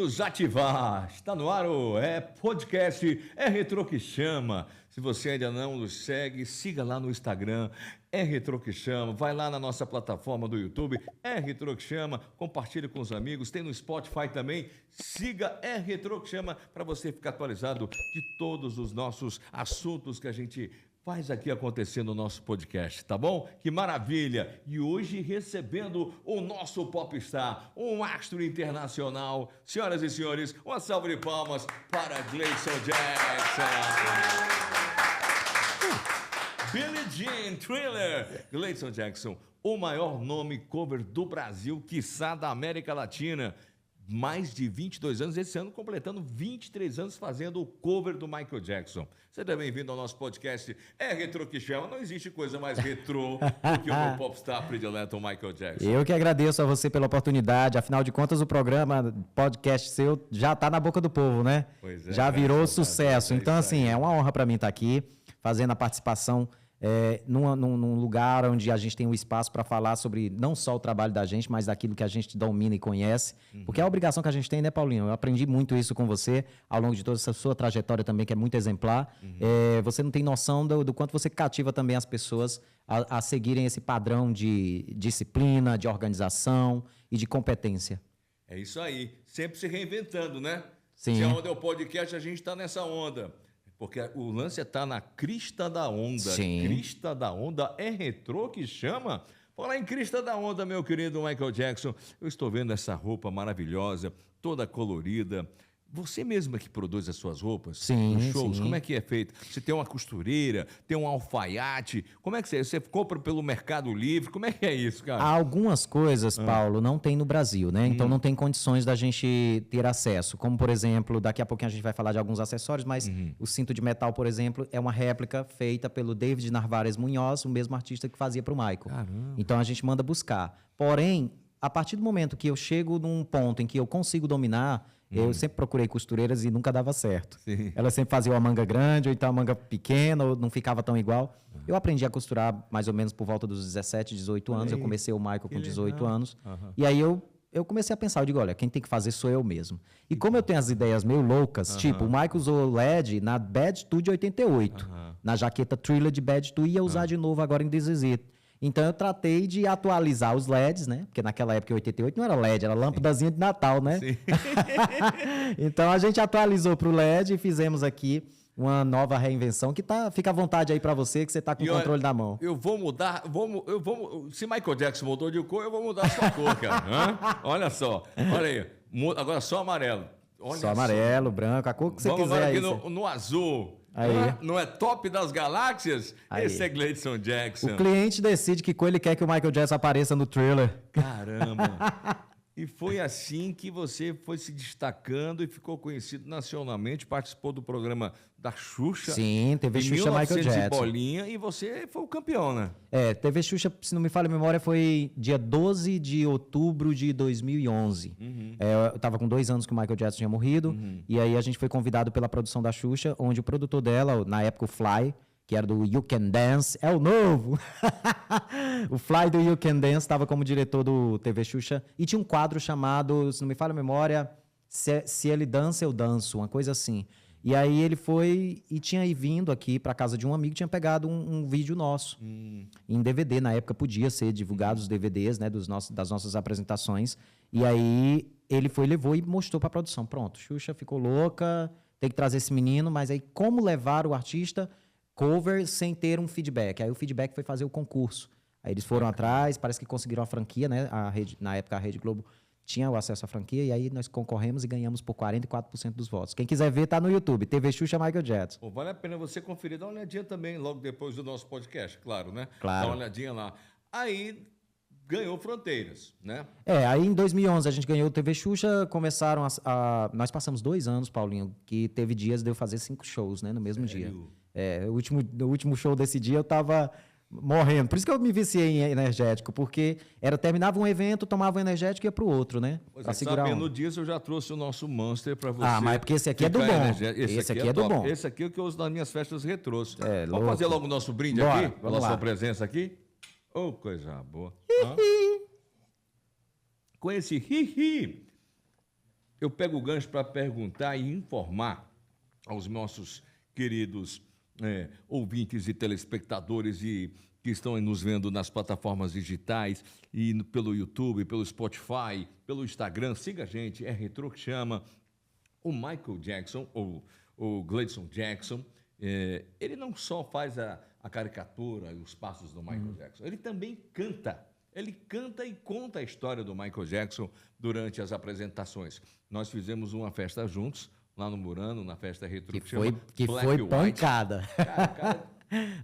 nos ativar. Está no ar o podcast Retro que Chama. Se você ainda não nos segue, siga lá no Instagram, Retro que Chama. Vai lá na nossa plataforma do YouTube, Retro que Chama. Compartilhe com os amigos. Tem no Spotify também. Siga Retro que Chama para você ficar atualizado de todos os nossos assuntos que a gente faz aqui acontecer no nosso podcast, tá bom? Que maravilha! E hoje recebendo o nosso popstar, um astro internacional. Senhoras e senhores, uma salva de palmas para Gleison Jackson. Billie Jean, Thriller. Gleison Jackson, o maior nome cover do Brasil, quiçá da América Latina. Mais de 22 anos, esse ano completando 23 anos fazendo o cover do Michael Jackson. Seja bem-vindo ao nosso podcast Retro que Chama. Não existe coisa mais retrô do que o meu popstar predileto, o Michael Jackson. Eu que agradeço a você pela oportunidade. Afinal de contas, o programa, podcast seu, já está na boca do povo, né? Pois é, já virou sucesso. Então, assim, é uma honra para mim estar aqui, fazendo a participação num lugar onde a gente tem um espaço para falar sobre não só o trabalho da gente, mas daquilo que a gente domina e conhece. Porque é a obrigação que a gente tem, né, Paulinho? Eu aprendi muito isso com você ao longo de toda essa sua trajetória também, que é muito exemplar. Você não tem noção do quanto você cativa também as pessoas a seguirem esse padrão de disciplina, de organização e de competência. É isso aí. Sempre se reinventando, né? Sim. Se onde é o podcast, a gente está nessa onda. Porque o lance está na crista da onda. Sim. Crista da onda é retrô que chama? Falar em crista da onda, meu querido Michael Jackson, eu estou vendo essa roupa maravilhosa, toda colorida. Você mesma que produz as suas roupas? Sim, nos shows? sim. Como é que é feito? Você tem uma costureira, tem um alfaiate? Como é que você compra pelo Mercado Livre? Como é que é isso, cara? Algumas coisas, Paulo, não tem no Brasil, né? Então não tem condições da gente ter acesso. Como, por exemplo, daqui a pouquinho a gente vai falar de alguns acessórios, mas o cinto de metal, por exemplo, é uma réplica feita pelo David Narvaez Munhoz, o mesmo artista que fazia para o Michael. Caramba. Então a gente manda buscar. Porém, a partir do momento que eu chego num ponto em que eu consigo dominar, eu sempre procurei costureiras e nunca dava certo. Sim. Ela sempre fazia uma manga grande, ou então a manga pequena, ou não ficava tão igual. Eu aprendi a costurar mais ou menos por volta dos 17, 18 anos. Eu comecei o Michael com 18 anos. E aí eu comecei a pensar, eu digo, olha, quem tem que fazer sou eu mesmo. E como eu tenho as ideias meio loucas, tipo, o Michael usou LED na Bad 2 de 88. Na jaqueta Thriller de Bad 2 ia usar de novo agora em This Is It. Então eu tratei de atualizar os LEDs, né? Porque naquela época, em 88, não era LED, era lâmpadazinha de Natal, né? Sim. Então a gente atualizou para o LED e fizemos aqui uma nova reinvenção que fica à vontade aí para você, que você tá com o controle na mão. Eu vou mudar, se Michael Jackson mudou de cor, eu vou mudar a sua cor, cara. Olha só, olha aí, agora só amarelo. Olha só amarelo, branco, a cor que você Vamos quiser agora aí. aqui no azul. Aí. Não é top das galáxias? Aí. Esse é Gleison Jackson. O cliente decide que cor ele quer que o Michael Jackson apareça no Thriller. Caramba! E foi assim que você foi se destacando e ficou conhecido nacionalmente, participou do programa da Xuxa. Sim, TV Xuxa Michael Jackson. Bolinha, e você foi o campeão, né? TV Xuxa, se não me falha a memória, foi dia 12 de outubro de 2011. Eu estava com 2 anos que o Michael Jackson tinha morrido, e aí a gente foi convidado pela produção da Xuxa, onde o produtor dela, na época o Fly, que era do You Can Dance, é o novo! O Fly do You Can Dance estava como diretor do TV Xuxa e tinha um quadro chamado, se não me falha a memória, Se Ele Dança, Eu Danço, uma coisa assim. E aí ele foi e tinha vindo aqui para casa de um amigo, tinha pegado um vídeo nosso em DVD. Na época podia ser divulgado os DVDs, né, das nossas apresentações. E aí ele levou e mostrou para a produção. Pronto, Xuxa ficou louca, tem que trazer esse menino, mas aí como levar o artista cover sem ter um feedback? Aí o feedback foi fazer o concurso. Aí eles foram atrás, parece que conseguiram a franquia, né? Na época a Rede Globo tinha o acesso à franquia, e aí nós concorremos e ganhamos por 44% dos votos. Quem quiser ver, tá no YouTube, TV Xuxa Michael Jackson. Pô, vale a pena você conferir, dá uma olhadinha também, logo depois do nosso podcast, claro, né? Claro. Dá uma olhadinha lá. Aí ganhou Fronteiras, né? Aí em 2011 a gente ganhou o TV Xuxa, começaram nós passamos 2 anos, Paulinho, que teve dias de eu fazer 5 shows, né, no mesmo dia. O último show desse dia eu tava morrendo. Por isso que eu me viciei em energético, porque terminava um evento, tomava um energético e ia pro outro, né? Pra segurar sabendo disso, eu já trouxe o nosso Monster pra você. Mas é porque esse aqui é do bom. Esse aqui é do bom. Esse aqui é o que eu uso nas minhas festas retrôs. Vamos louco. fazer logo o nosso brinde Bora, aqui? Pela sua presença aqui? Oh, coisa boa. Com esse hi-hi, eu pego o gancho para perguntar e informar aos nossos queridos ouvintes e telespectadores que estão aí nos vendo nas plataformas digitais e pelo YouTube, pelo Spotify, pelo Instagram. Siga a gente, é Retro que Chama. O Michael Jackson, ou o Gleison Jackson, ele não só faz a caricatura e os passos do Michael Jackson, ele também canta. Ele canta e conta a história do Michael Jackson durante as apresentações. Nós fizemos uma festa juntos, lá no Murano, na festa Retro que foi pancada. Cara,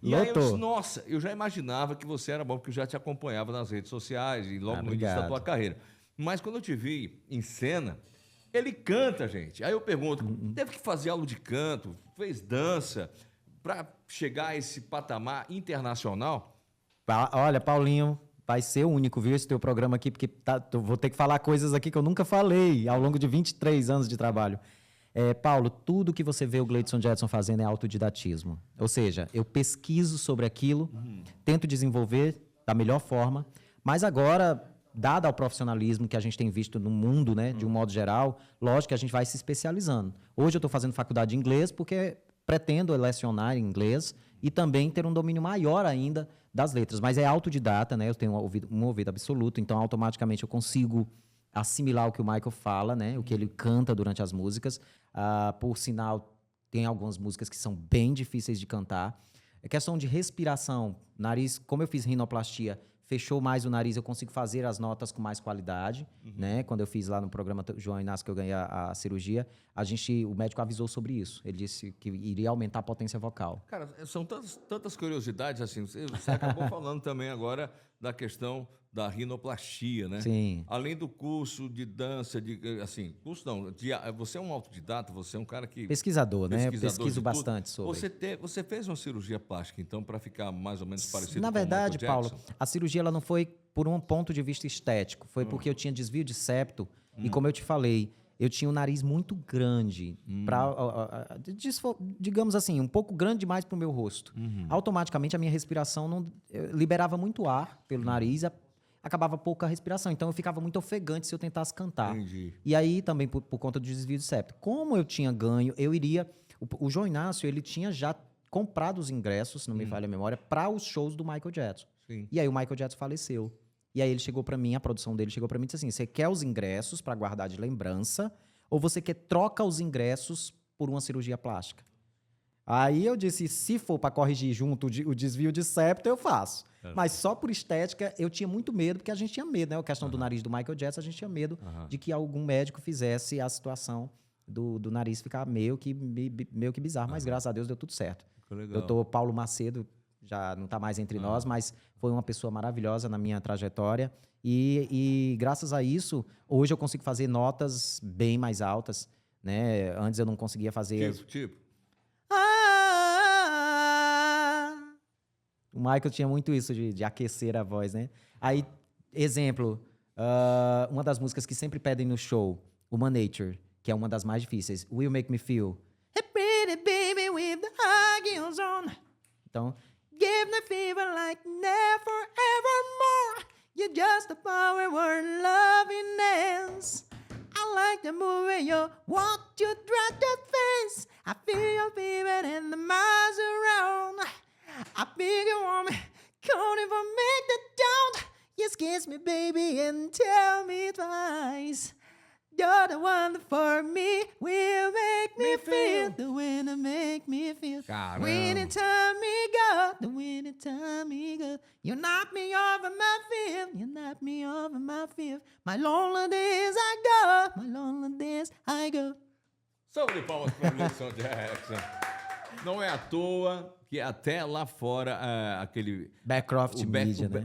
e aí Lotou. nossa, eu já imaginava que você era bom, porque eu já te acompanhava nas redes sociais e logo no início da Obrigado. tua carreira. Mas quando eu te vi em cena, ele canta, gente. Aí eu pergunto, teve que fazer aula de canto, fez dança, para chegar a esse patamar internacional? Olha, Paulinho, vai ser único, viu, esse teu programa aqui, porque eu vou ter que falar coisas aqui que eu nunca falei ao longo de 23 anos de trabalho. Paulo, tudo que você vê o Gleison Jackson fazendo é autodidatismo. Ou seja, eu pesquiso sobre aquilo, tento desenvolver da melhor forma, mas agora, dado ao profissionalismo que a gente tem visto no mundo, né, de um modo geral, lógico que a gente vai se especializando. Hoje eu estou fazendo faculdade de inglês porque pretendo lecionar em inglês e também ter um domínio maior ainda das letras. Mas é autodidata, né? Eu tenho um ouvido absoluto, então automaticamente eu consigo assimilar o que o Michael fala, né? O que ele canta durante as músicas. Por sinal, tem algumas músicas que são bem difíceis de cantar. É questão de respiração. Nariz, como eu fiz rinoplastia, fechou mais o nariz, eu consigo fazer as notas com mais qualidade, né? Quando eu fiz lá no programa João Inácio, que eu ganhei a cirurgia, o médico avisou sobre isso. Ele disse que iria aumentar a potência vocal. Cara, são tantas curiosidades, assim, você acabou falando também agora da questão da rinoplastia, né? Sim. Além do curso de dança, curso não, você é um autodidata, você é um cara que... Pesquisador, né? Eu pesquisador pesquiso de bastante tudo. sobre. Você fez uma cirurgia plástica, então, para ficar mais ou menos parecido Na com verdade, o Michael Paulo, Jackson? a cirurgia ela não foi por um ponto de vista estético, foi porque eu tinha desvio de septo e, como eu te falei, eu tinha um nariz muito grande, digamos assim, um pouco grande demais para o meu rosto. Automaticamente a minha respiração não liberava muito ar pelo nariz, acabava pouca respiração. Então eu ficava muito ofegante se eu tentasse cantar. Entendi. E aí também por conta do desvio de septo. Como eu tinha ganho, eu iria... O João Inácio, ele tinha já comprado os ingressos, se não me falha a memória, para os shows do Michael Jackson. Sim. E aí o Michael Jackson faleceu. E aí ele chegou para mim, a produção dele chegou para mim e disse assim, você quer os ingressos para guardar de lembrança ou você quer troca os ingressos por uma cirurgia plástica? Aí eu disse, se for para corrigir junto o desvio de septo, eu faço. Mas só por estética, eu tinha muito medo, porque a gente tinha medo, né? A questão do nariz do Michael Jackson, a gente tinha medo de que algum médico fizesse a situação do nariz ficar meio que bizarro. Mas graças a Deus deu tudo certo. Legal. Doutor Paulo Macedo já não está mais entre nós, mas foi uma pessoa maravilhosa na minha trajetória. E graças a isso, hoje eu consigo fazer notas bem mais altas, né? Antes eu não conseguia fazer... Tipo? O Michael tinha muito isso de aquecer a voz, né? Aí, exemplo, uma das músicas que sempre pedem no show, Human Nature, que é uma das mais difíceis, Will Make Me Feel. Hey, pretty baby with the high heels on. Então, give the fever like never evermore. You're just a power word loving is. I like the movie you walk, you drop your face. I feel your fever and the miles around. I feel you want me, can't even make the doubt. Just kiss me, baby, and tell me twice. You're the one for me, will make me feel the way to make me feel. Caramba. When you tell me go, the when you tell me go, you knock me off of my feet, you knock me off of my feet. My lonely days I go, my lonely days I go. Salve de palmas para o Gleison Jackson. Não é à toa que até lá fora aquele... Backcroft Media, né?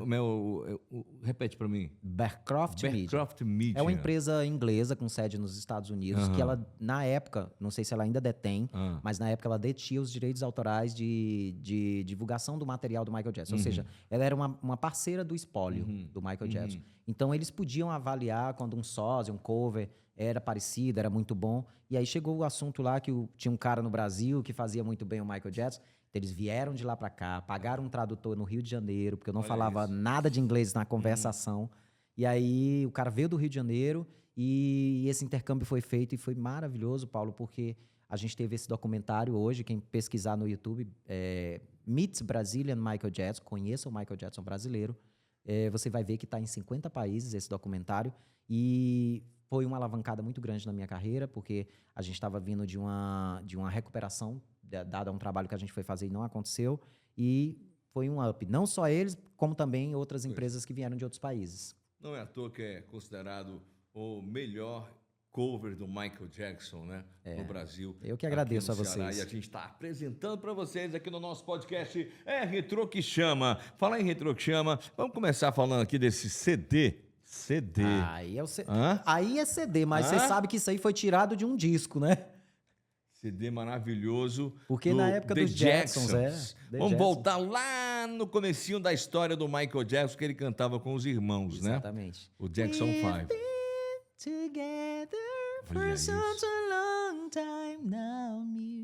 Repete para mim. Backcroft Media. Backcroft Media. É uma empresa inglesa com sede nos Estados Unidos, que ela, na época, não sei se ela ainda detém, mas na época ela detinha os direitos autorais de divulgação do material do Michael Jackson. Ou seja, ela era uma parceira do espólio do Michael Jackson. Então, eles podiam avaliar quando um sósia, um cover, era parecido, era muito bom. E aí chegou o assunto lá que tinha um cara no Brasil que fazia muito bem o Michael Jackson. Então, eles vieram de lá para cá, pagaram um tradutor no Rio de Janeiro, porque eu não falava nada de inglês na conversação. E aí o cara veio do Rio de Janeiro E esse intercâmbio foi feito e foi maravilhoso, Paulo, porque a gente teve esse documentário hoje, quem pesquisar no YouTube, Meet Brazilian Michael Jackson, conheça o Michael Jackson brasileiro, você vai ver que está em 50 países esse documentário, e foi uma alavancada muito grande na minha carreira, porque a gente estava vindo de uma recuperação, dada um trabalho que a gente foi fazer e não aconteceu, e foi um up. Não só eles, como também outras empresas que vieram de outros países. Não é à toa que é considerado o melhor cover do Michael Jackson, né, no Brasil. Eu que agradeço a Ceará, vocês. e a gente está apresentando para vocês aqui no nosso podcast Retro que Chama. Falar em Retro que Chama, vamos começar falando aqui desse CD. Aí é CD, mas você sabe que isso aí foi tirado de um disco, né? CD maravilhoso. Porque na época dos Jacksons, Vamos voltar lá no comecinho da história do Michael Jackson, que ele cantava com os irmãos, né? Exatamente. O Jackson 5.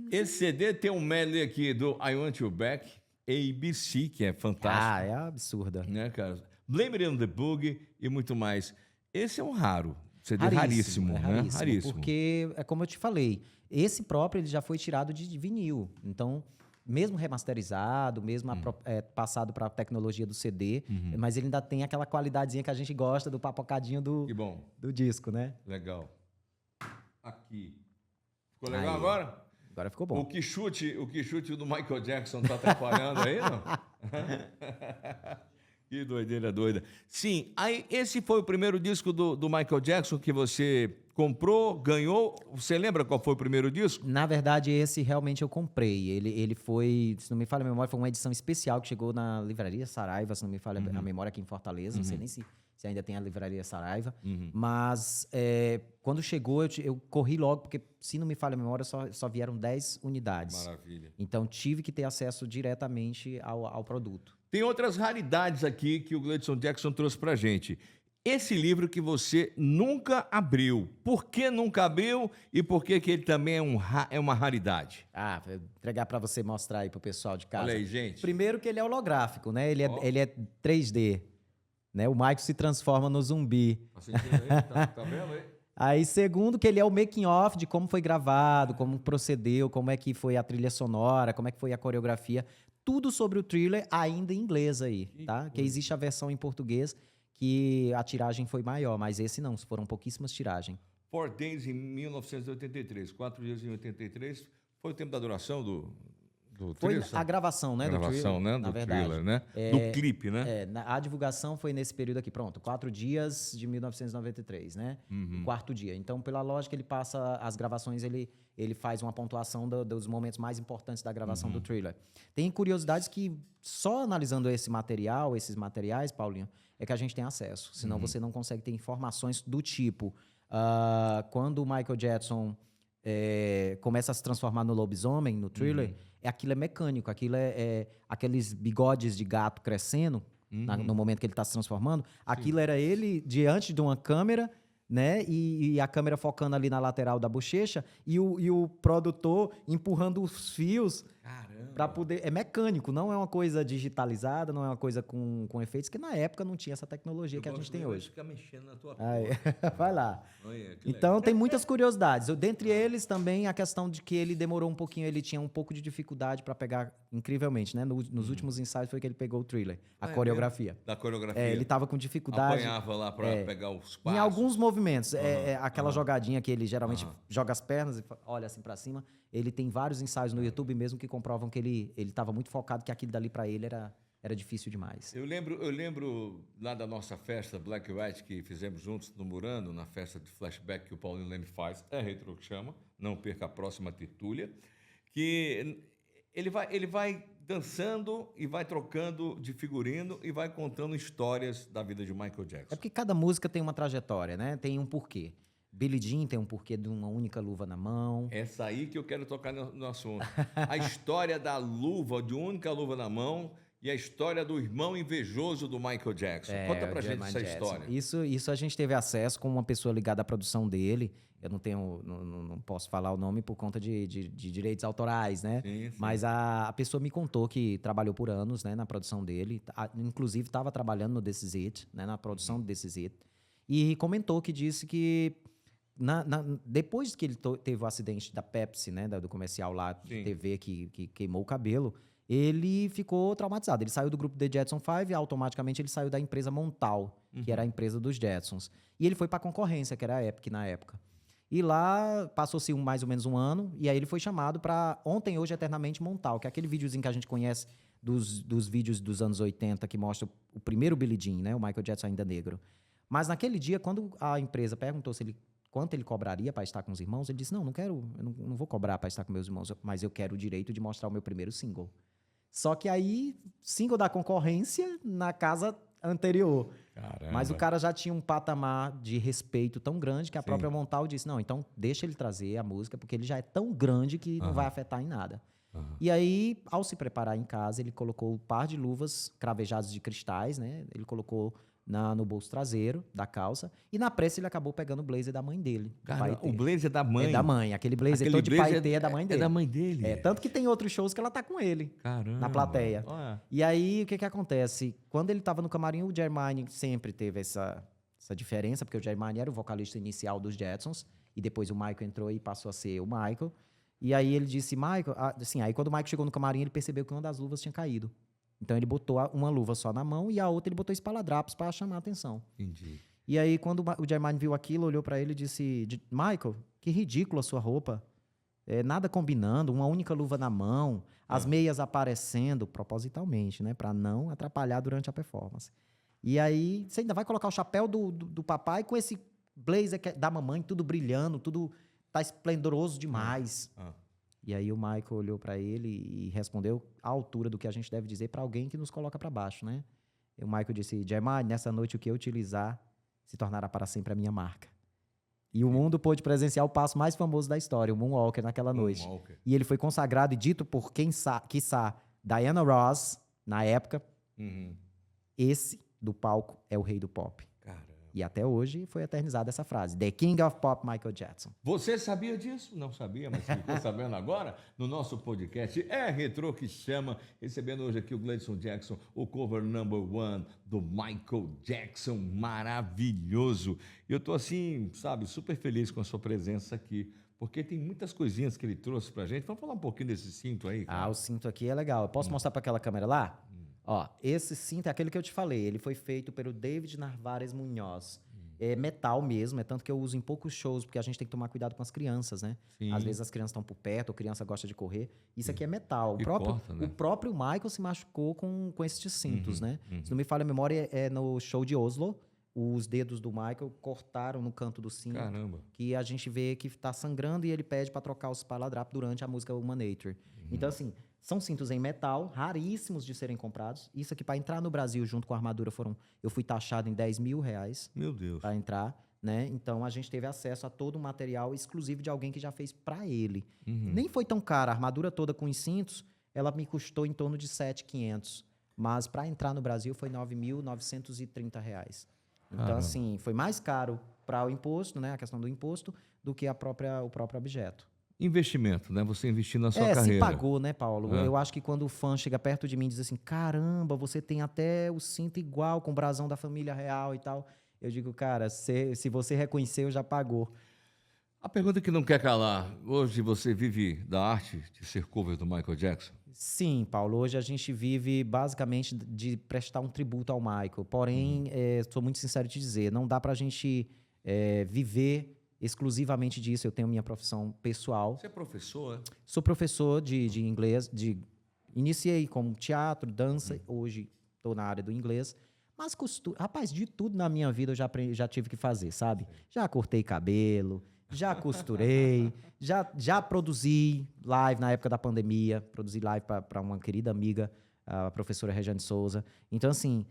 Esse CD tem um medley aqui do I Want You Back, ABC, que é fantástico. É absurda. Né, cara? Blame It on the Boogie e muito mais. Esse é um raro. CD raríssimo, né? Raríssimo. Porque, é como eu te falei, esse próprio ele já foi tirado de vinil. Então, mesmo remasterizado, mesmo passado para a tecnologia do CD, mas ele ainda tem aquela qualidadezinha que a gente gosta do papocadinho do disco, né? Legal. Aqui. Ficou legal agora? Agora ficou bom. O que chute do Michael Jackson tá atrapalhando aí, não? Que doideira doida. Sim, aí esse foi o primeiro disco do Michael Jackson que você comprou, ganhou. Você lembra qual foi o primeiro disco? Na verdade, esse realmente eu comprei. Ele foi, se não me falha a memória, foi uma edição especial que chegou na Livraria Saraiva, se não me falha a memória, aqui em Fortaleza. Não sei nem se ainda tem a Livraria Saraiva. Mas quando chegou, eu corri logo, porque se não me falha a memória, só vieram 10 unidades. Maravilha. Então tive que ter acesso diretamente ao produto. Tem outras raridades aqui que o Gleidson Jackson trouxe pra gente. Esse livro que você nunca abriu. Por que nunca abriu e por que ele também é uma raridade? Vou entregar para você mostrar aí pro pessoal de casa. Olha aí, gente. Primeiro que ele é holográfico, né? Ele é 3D. Né? O Michael se transforma no zumbi. Tá sentindo aí? Tá vendo aí? Aí, segundo, que ele é o making of de como foi gravado, como procedeu, como é que foi a trilha sonora, como é que foi a coreografia. Tudo sobre o Thriller ainda em inglês aí, tá? Que existe a versão em português, que a tiragem foi maior, mas esse não, foram pouquíssimas tiragens. 4 Days em 1983, 4 dias em 83, foi o tempo da duração do Foi a gravação, né? Do Thriller, né? Na Do verdade. Thriller, né? Do clipe, né? A divulgação foi nesse período aqui, pronto, 4 dias de 1993, né? O quarto dia. Então, pela lógica, ele passa as gravações, ele faz uma pontuação dos momentos mais importantes da gravação do Thriller. Tem curiosidades que, só analisando esses materiais, Paulinho, é que a gente tem acesso. Senão você não consegue ter informações do tipo... quando o Michael Jackson começa a se transformar no lobisomem, no Thriller, aquilo é mecânico, aquilo é aqueles bigodes de gato crescendo no momento que ele está se transformando. Aquilo era ele diante de uma câmera, né? E a câmera focando ali na lateral da bochecha e o produtor empurrando os fios para poder... É mecânico, não é uma coisa digitalizada, não é uma coisa com efeitos, que na época não tinha essa tecnologia que a gente tem hoje. Fica mexendo na tua Vai lá. Então, tem muitas curiosidades. Dentre eles, também, a questão de que ele demorou um pouquinho, ele tinha um pouco de dificuldade para pegar, incrivelmente, né? Nos últimos ensaios foi que ele pegou o Thriller, a coreografia. Da coreografia. Ele estava com dificuldade. Apanhava lá para pegar os passos. Em alguns movimentos. Aquela jogadinha que ele geralmente joga as pernas e olha assim para cima. Ele tem vários ensaios no YouTube mesmo que comprovam que ele estava muito focado, que aquilo dali para ele era difícil demais. Eu lembro lá da nossa festa Black White que fizemos juntos no Murano, na festa de flashback que o Paulinho Leme faz, Retro que Chama, não perca a próxima tertúlia, que ele vai dançando e vai trocando de figurino e vai contando histórias da vida de Michael Jackson. É porque cada música tem uma trajetória, né? Tem um porquê. Billie Jean tem um porquê de uma única luva na mão. Essa aí que eu quero tocar no assunto. A história da luva, de uma única luva na mão, e a história do irmão invejoso do Michael Jackson. Conta pra gente essa história. Isso a gente teve acesso com uma pessoa ligada à produção dele. Eu não posso falar o nome por conta de direitos autorais, né? Sim. Mas a pessoa me contou que trabalhou por anos, né, na produção dele. Inclusive, estava trabalhando no This Is It, né, na produção do This Is It. E comentou que disse que depois que ele teve o acidente da Pepsi, né, do comercial lá de Sim. TV que queimou o cabelo, ele ficou traumatizado. Ele saiu do grupo The Jetson 5 e automaticamente ele saiu da empresa Montal, que era a empresa dos Jetsons. E ele foi para a concorrência, que era a Epic na época. E lá passou-se mais ou menos um ano, e aí ele foi chamado para Ontem, Hoje, Eternamente Montal, que é aquele videozinho que a gente conhece dos vídeos dos anos 80, que mostra o primeiro Billie Jean, né, o Michael Jackson ainda negro. Mas naquele dia, quando a empresa perguntou quanto ele cobraria para estar com os irmãos, ele disse, não quero, eu não vou cobrar para estar com meus irmãos, mas eu quero o direito de mostrar o meu primeiro single. Só que aí, single da concorrência na casa anterior. Caramba. Mas o cara já tinha um patamar de respeito tão grande que a própria Montal disse, não, então deixa ele trazer a música, porque ele já é tão grande que não vai afetar em nada. E aí, ao se preparar em casa, ele colocou um par de luvas cravejadas de cristais, né? Ele colocou no bolso traseiro da calça. E na pressa ele acabou pegando o blazer da mãe dele. Cara, o blazer da mãe. É da mãe. Aquele blazer todo de paetê é da mãe dele. É da mãe dele. É, tanto que tem outros shows que ela tá com ele. Caramba. Na plateia. Olha. E aí, o que acontece? Quando ele tava no camarim, o Jermaine sempre teve essa diferença, porque o Jermaine era o vocalista inicial dos Jetsons, e depois o Michael entrou e passou a ser o Michael. E aí ele disse, Michael... Assim, aí quando o Michael chegou no camarim, ele percebeu que uma das luvas tinha caído. Então ele botou uma luva só na mão e a outra ele botou espaladrapos para chamar a atenção. Entendi. E aí quando o Jermaine viu aquilo, olhou para ele e disse, Michael, que ridícula a sua roupa. Nada combinando, uma única luva na mão, as meias aparecendo propositalmente, né, para não atrapalhar durante a performance. E aí você ainda vai colocar o chapéu do papai com esse blazer da mamãe, tudo brilhando, tudo tá esplendoroso demais. E aí o Michael olhou para ele e respondeu à altura do que a gente deve dizer para alguém que nos coloca para baixo, né? E o Michael disse, Jermaine, nessa noite o que eu utilizar se tornará para sempre a minha marca. E o mundo pôde presenciar o passo mais famoso da história, o Moonwalker, naquela noite. E ele foi consagrado e dito por quiçá, Diana Ross, na época. Esse, do palco, é o rei do pop. Caramba. E até hoje foi eternizada essa frase. The King of Pop, Michael Jackson. Você sabia disso? Não sabia, mas ficou sabendo agora no nosso podcast É Retrô que Chama, recebendo hoje aqui o Gleison Jackson, o cover number 1 do Michael Jackson, maravilhoso. E eu tô assim, sabe, super feliz com a sua presença aqui, porque tem muitas coisinhas que ele trouxe pra gente. Vamos falar um pouquinho desse cinto aí, cara? O cinto aqui é legal. Eu posso mostrar para aquela câmera lá? Ó, esse cinto é aquele que eu te falei. Ele foi feito pelo David Narvaez Munhoz. É metal mesmo, é tanto que eu uso em poucos shows, porque a gente tem que tomar cuidado com as crianças, né? Sim. Às vezes as crianças estão por perto, ou criança gosta de correr. Isso aqui é metal. Corta, né? O próprio Michael se machucou com esses cintos, né? Se não me falha a memória, é no show de Oslo. Os dedos do Michael cortaram no canto do cinto. Caramba. Que a gente vê que tá sangrando e ele pede para trocar os espaladrapos durante a música Humanator. Então, assim, são cintos em metal, raríssimos de serem comprados. Isso aqui, para entrar no Brasil junto com a armadura, eu fui taxado em R$10 mil. Meu Deus. Para entrar, né? Então a gente teve acesso a todo o material exclusivo de alguém que já fez para ele. Nem foi tão caro, a armadura toda com os cintos, ela me custou em torno de R$7.500. Mas para entrar no Brasil foi R$9.930. Então, assim, foi mais caro para o imposto, né? A questão do imposto, do que o próprio objeto. Investimento, né? Você investir na sua carreira. Se pagou, né, Paulo? Eu acho que quando o fã chega perto de mim e diz assim, caramba, você tem até o cinto igual com o brasão da família real e tal. Eu digo, cara, se você reconheceu, já pagou. A pergunta que não quer calar, hoje você vive da arte de ser cover do Michael Jackson? Sim, Paulo, hoje a gente vive basicamente de prestar um tributo ao Michael. Porém, sou muito sincero em te dizer, não dá pra gente viver exclusivamente disso. Eu tenho minha profissão pessoal. Você é professor? Sou professor de inglês, iniciei como teatro, dança, hoje estou na área do inglês. Mas rapaz, de tudo na minha vida eu já tive que fazer, sabe? Já cortei cabelo, já costurei, já produzi live na época da pandemia, produzi live para uma querida amiga, a professora Regiane Souza. Então, assim,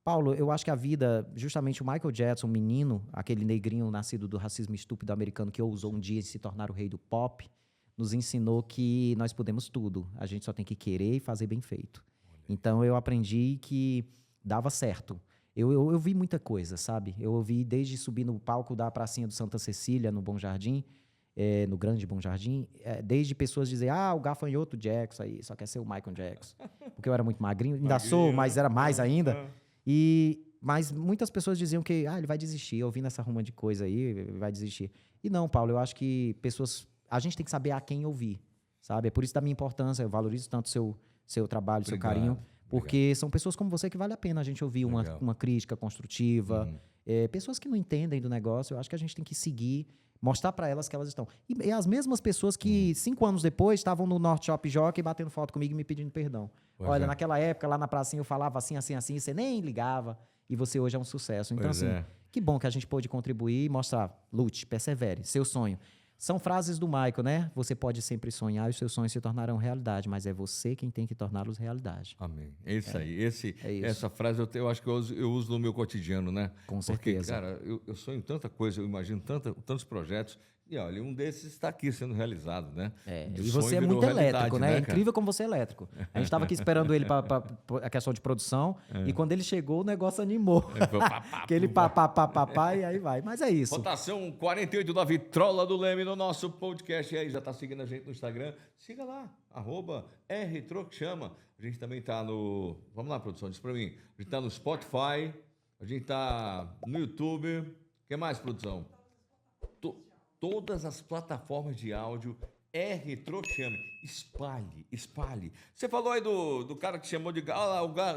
Paulo, eu acho que a vida, justamente o Michael Jackson, um menino, aquele negrinho nascido do racismo estúpido americano que ousou um dia se tornar o rei do pop, nos ensinou que nós podemos tudo. A gente só tem que querer e fazer bem feito. Então, eu aprendi que dava certo. Eu vi muita coisa, sabe? Eu ouvi desde subir no palco da pracinha do Santa Cecília, no Bom Jardim, no Grande Bom Jardim, desde pessoas dizer, o gafanhoto Jackson aí, só quer ser o Michael Jackson. Porque eu era muito magrinho, ainda sou, mas era mais ainda. E Mas muitas pessoas diziam que ele vai desistir, ouvindo essa ruma de coisa aí, ele vai desistir. E não, Paulo, eu acho que a gente tem que saber a quem ouvir, sabe? É por isso da minha importância, eu valorizo tanto seu trabalho, seu carinho, porque são pessoas como você que vale a pena a gente ouvir uma crítica construtiva, pessoas que não entendem do negócio, eu acho que a gente tem que seguir, mostrar para elas que elas estão. E as mesmas pessoas que 5 anos depois estavam no Norte Shop Jockey batendo foto comigo e me pedindo perdão. Olha, naquela época, lá na pracinha, eu falava assim, assim, assim, e você nem ligava, e você hoje é um sucesso. Então, que bom que a gente pôde contribuir e mostrar, lute, persevere, seu sonho. São frases do Michael, né? Você pode sempre sonhar e os seus sonhos se tornarão realidade, mas é você quem tem que torná-los realidade. Amém. É isso aí. Essa frase eu acho que eu uso no meu cotidiano, né? Com certeza. Porque, cara, eu sonho tanta coisa, eu imagino tantos projetos. E olha, um desses está aqui sendo realizado, né? E você é muito elétrico, né? É incrível como você é elétrico. A gente estava aqui esperando ele para a questão de produção, e quando ele chegou, o negócio animou. Aquele papá, e aí vai. Mas é isso. Rotação 48 da Vitrola do Leme no nosso podcast. E aí, já está seguindo a gente no Instagram? Siga lá, @RetroChama. A gente também está no... Vamos lá, produção, diz para mim. A gente está no Spotify, a gente está no YouTube. O que mais, produção? Todas as plataformas de áudio RetroChama. Espalhe. Você falou aí do cara que chamou de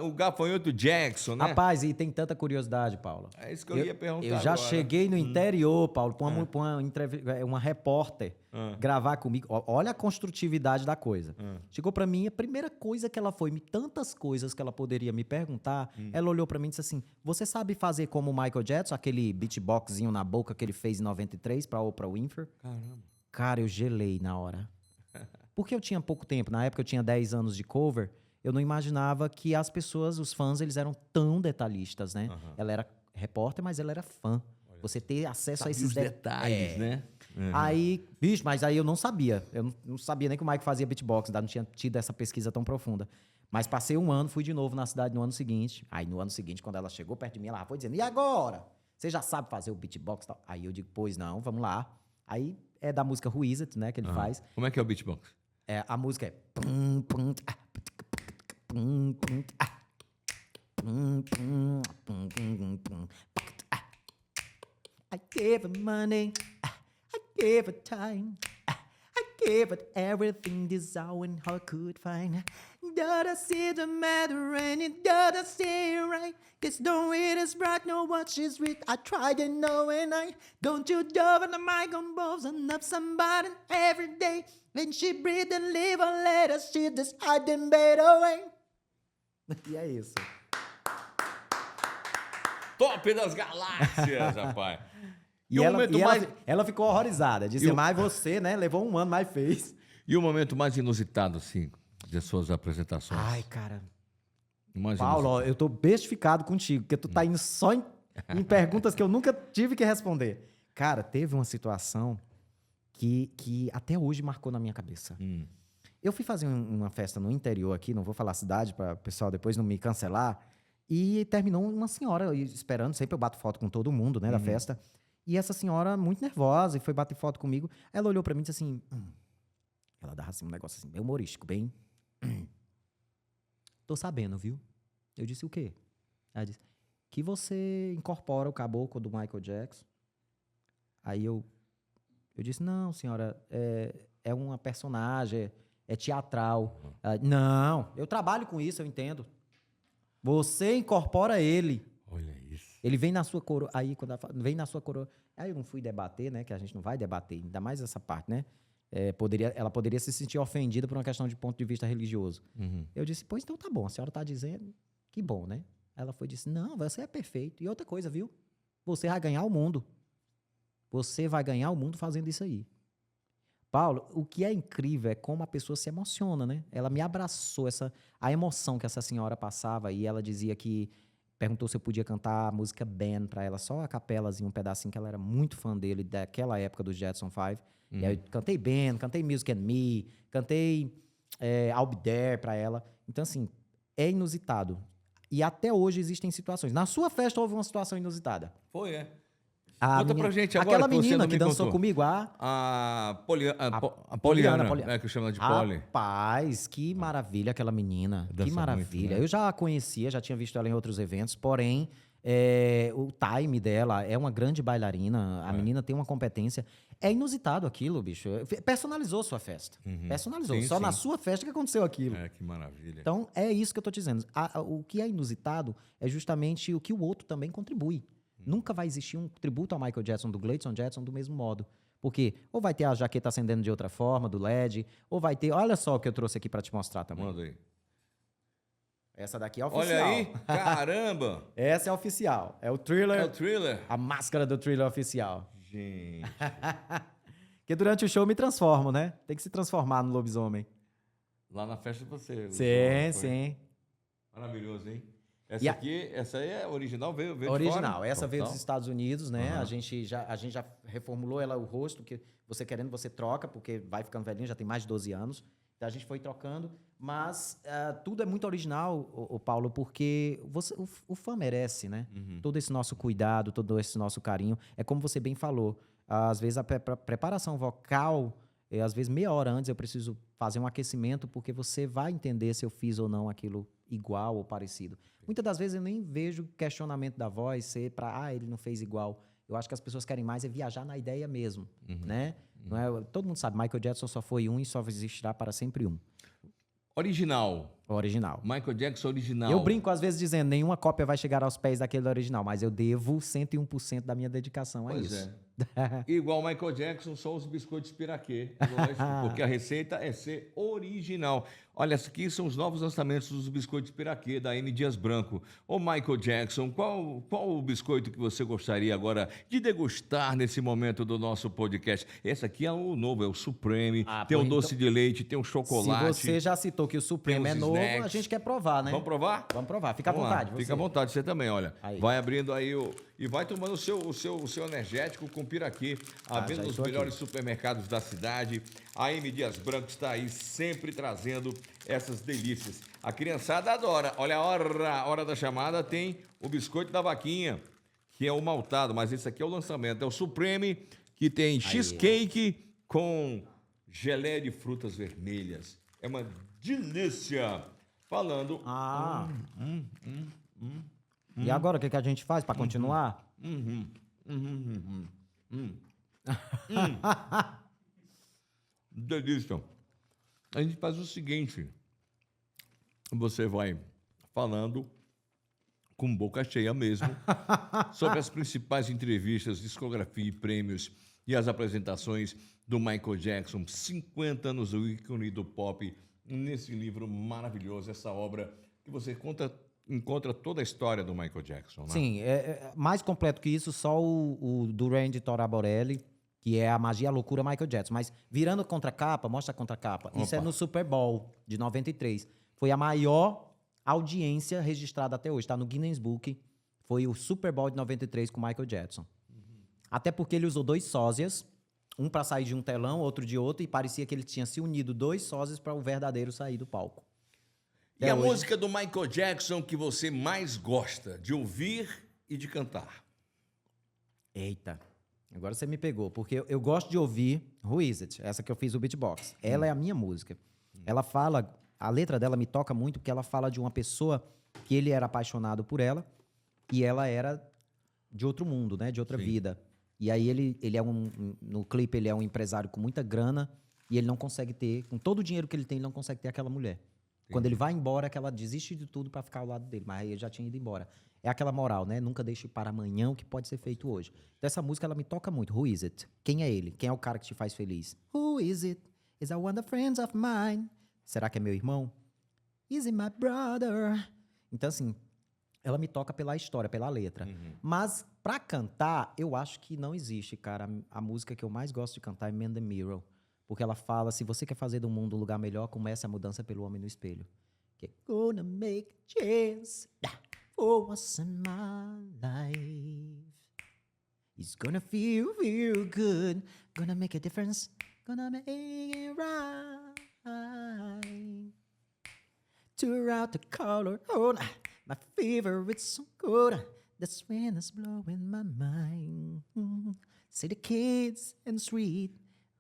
o gafanhoto Jackson, né? Rapaz, e tem tanta curiosidade, Paulo. É isso que eu ia perguntar Eu já agora. cheguei no interior, Paulo, para uma repórter gravar comigo. Olha a construtividade da coisa. Chegou para mim, a primeira coisa que ela foi, tantas coisas que ela poderia me perguntar, ela olhou para mim e disse assim, você sabe fazer como o Michael Jackson, aquele beatboxzinho na boca que ele fez em 93 para Oprah Winfrey? Caramba. Cara, eu gelei na hora. Porque eu tinha pouco tempo. Na época eu tinha 10 anos de cover. Eu não imaginava que as pessoas, os fãs, eles eram tão detalhistas, né? Ela era repórter, mas ela era fã. Você ter acesso a esses detalhes, né? Aí, bicho, mas aí eu não sabia. Eu não sabia nem que o Mike fazia beatbox. Ainda não tinha tido essa pesquisa tão profunda. Mas passei um ano, fui de novo na cidade no ano seguinte. Aí no ano seguinte, quando ela chegou perto de mim, ela foi dizendo, e agora? Você já sabe fazer o beatbox e tal? Aí eu digo, pois não, vamos lá. Aí é da música Ruizet, né, que ele faz. Como é que é o beatbox? A música é... I gave her money, I gave her time, I gave her everything this hour and how I could find. Gotta see the matter and it gotta stay right. Cause don't read is bright, no what she's with. I tried to know and I don't you dove on the mic on balls and up somebody every day. When she breathed and live and let us she decide and better away. E é isso. Top das galáxias, rapaz. E ela ficou horrorizada. Disse, mas você, né, levou um ano, mas fez. E o momento mais inusitado, assim, de suas apresentações? Ai, cara. Mais Paulo, ó, eu tô bestificado contigo, porque tu tá indo só em perguntas que eu nunca tive que responder. Cara, teve uma situação que até hoje marcou na minha cabeça. Eu fui fazer uma festa no interior aqui, não vou falar a cidade para o pessoal depois não me cancelar, e terminou uma senhora esperando, sempre eu bato foto com todo mundo, né, da festa, e essa senhora muito nervosa e foi bater foto comigo, ela olhou para mim e disse assim, ela dava assim, um negócio assim, bem humorístico, bem... Tô sabendo, viu? Eu disse o quê? Ela disse que você incorpora o caboclo do Michael Jackson. Aí eu disse, não, senhora, é uma personagem, é teatral. Ela, não, eu trabalho com isso, eu entendo. Você incorpora ele. Olha isso. Ele vem na sua coroa. Aí, quando ela fala, vem na sua coroa. Aí eu não fui debater, né? Que a gente não vai debater, ainda mais essa parte, né? Ela poderia se sentir ofendida por uma questão de ponto de vista religioso. Eu disse, pois então tá bom, a senhora tá dizendo, que bom, né? Ela foi e disse, não, você é perfeito. E outra coisa, viu? Você vai ganhar o mundo. Você vai ganhar o mundo fazendo isso aí. Paulo, o que é incrível é como a pessoa se emociona, né? Ela me abraçou, a emoção que essa senhora passava, e ela dizia que, perguntou se eu podia cantar a música Ben pra ela, só a capelazinha, um pedacinho, que ela era muito fã dele, daquela época do Jetson 5. E aí eu cantei Ben, cantei Music and Me, cantei I'll Be There pra ela. Então, assim, é inusitado. E até hoje existem situações. Na sua festa houve uma situação inusitada. Foi, Conta pra gente agora. Aquela menina que dançou comigo, a Poliana, né, que eu chamo de Poli. Rapaz, que maravilha aquela menina. Que maravilha. Muito, né? Eu já a conhecia, já tinha visto ela em outros eventos, porém, O time dela é uma grande bailarina, a menina tem uma competência. É inusitado aquilo, bicho. Personalizou sua festa. Personalizou. Sim, Só na sim. sua festa que aconteceu aquilo. É, que maravilha. Então, é isso que eu tô te dizendo. O que é inusitado é justamente o que o outro também contribui. Nunca vai existir um tributo ao Michael Jackson, do Gleison Jackson, do mesmo modo. Porque ou vai ter a jaqueta acendendo de outra forma, do LED, ou vai ter... Olha só o que eu trouxe aqui para te mostrar também. Manda aí. Essa daqui é oficial. Olha aí, caramba! Essa é oficial. É o Thriller, É o Thriller. a máscara do Thriller oficial. Gente, Porque durante o show eu me transformo, né? Tem que se transformar no lobisomem. lá na festa você... Sim, foi. sim. Maravilhoso, hein? E Essa aí é original, veio de Original. fora? Essa veio Total. dos Estados Unidos, né? Aham. A gente já reformulou ela, o rosto, que você querendo, você troca, porque vai ficando velhinho, já tem mais de 12 anos. Então a gente foi trocando. Mas tudo é muito original, o Paulo, porque o fã merece, né? Todo esse nosso cuidado, todo esse nosso carinho. É como você bem falou. Às vezes a preparação vocal, às vezes meia hora antes eu preciso fazer um aquecimento, porque você vai entender se eu fiz ou não aquilo igual ou parecido. Muitas das vezes eu nem vejo questionamento da voz ser para, ele não fez igual. Eu acho que as pessoas querem mais é viajar na ideia mesmo, né? Não é, todo mundo sabe, Michael Jackson só foi um e só existirá para sempre um. Original. O original. Michael Jackson original. Eu brinco às vezes dizendo, nenhuma cópia vai chegar aos pés daquele original, mas eu devo 101% da minha dedicação a Pois isso. Igual Michael Jackson, só os biscoitos piraquê. Lógico, porque a receita é ser original. Olha, esses aqui são os novos lançamentos dos biscoitos piraquê da M. Dias Branco. Ô Michael Jackson, qual o biscoito que você gostaria agora de degustar nesse momento do nosso podcast? Esse aqui é o novo, é o Supreme. Tem o então, doce de leite, tem o chocolate. Se você já citou que o Supremo Tem é os novo, snacks. a gente quer provar, né? Vamos provar? Vamos provar. Fica à Vamos lá, vontade. Você. Fica à vontade, você também, olha. Aí. Vai abrindo aí e vai tomando o seu energético com piraquê, à venda já nos estou melhores supermercados da cidade. A M. Dias Branco está aí sempre trazendo essas delícias. A criançada adora. Olha, a hora da chamada tem o biscoito da vaquinha, que é o maltado, mas esse aqui é o lançamento. É o Supreme, que tem cheesecake com geleia de frutas vermelhas. É uma delícia. Falando. E agora, o que a gente faz para continuar? Delícia. A gente faz o seguinte: você vai falando com boca cheia mesmo sobre as principais entrevistas, discografia e prêmios e as apresentações do Michael Jackson, 50 anos do ícone do pop, nesse livro maravilhoso, essa obra que você encontra toda a história do Michael Jackson, né? Sim, mais completo que isso, só o do Randy Toraborelli, que é a magia, a loucura Michael Jackson. Mas virando a contracapa, mostra a contracapa. Isso é no Super Bowl de 93. Foi a maior audiência registrada até hoje. Está no Guinness Book. Foi o Super Bowl de 93 com Michael Jackson. Até porque ele usou 2 sósias, um para sair de um telão, outro de outro, e parecia que ele tinha se unido 2 sósias para o verdadeiro sair do palco. E a música do Michael Jackson que você mais gosta de ouvir e de cantar? Eita, agora você me pegou, porque eu gosto de ouvir Who Is It? Essa que eu fiz o beatbox. Ela é a minha música. Ela fala, a letra dela me toca muito, porque ela fala de uma pessoa que ele era apaixonado por ela e ela era de outro mundo, né? De outra vida. E aí ele é no clipe ele é um empresário com muita grana e ele não consegue ter, com todo o dinheiro que ele tem, ele não consegue ter aquela mulher. Quando ele vai embora, que ela desiste de tudo para ficar ao lado dele, mas aí ele já tinha ido embora. É aquela moral, né? Nunca deixe para amanhã o que pode ser feito hoje. Então essa música ela me toca muito. Who is it? Quem é ele? Quem é o cara que te faz feliz? Who is it? Is that one of the friends of mine? Será que é meu irmão? Is it my brother? Então assim, ela me toca pela história, pela letra. Mas pra cantar, eu acho que não existe, cara. A música que eu mais gosto de cantar é Man the Mirror. Porque ela fala, se você quer fazer do mundo um lugar melhor, comece a mudança pelo homem no espelho. Que é gonna make a change for once in my life. It's gonna feel real good. Gonna make a difference. Gonna make it right. Tour out the color. Oh, my favorite so good. That's when it's blowing my mind. See the kids in the street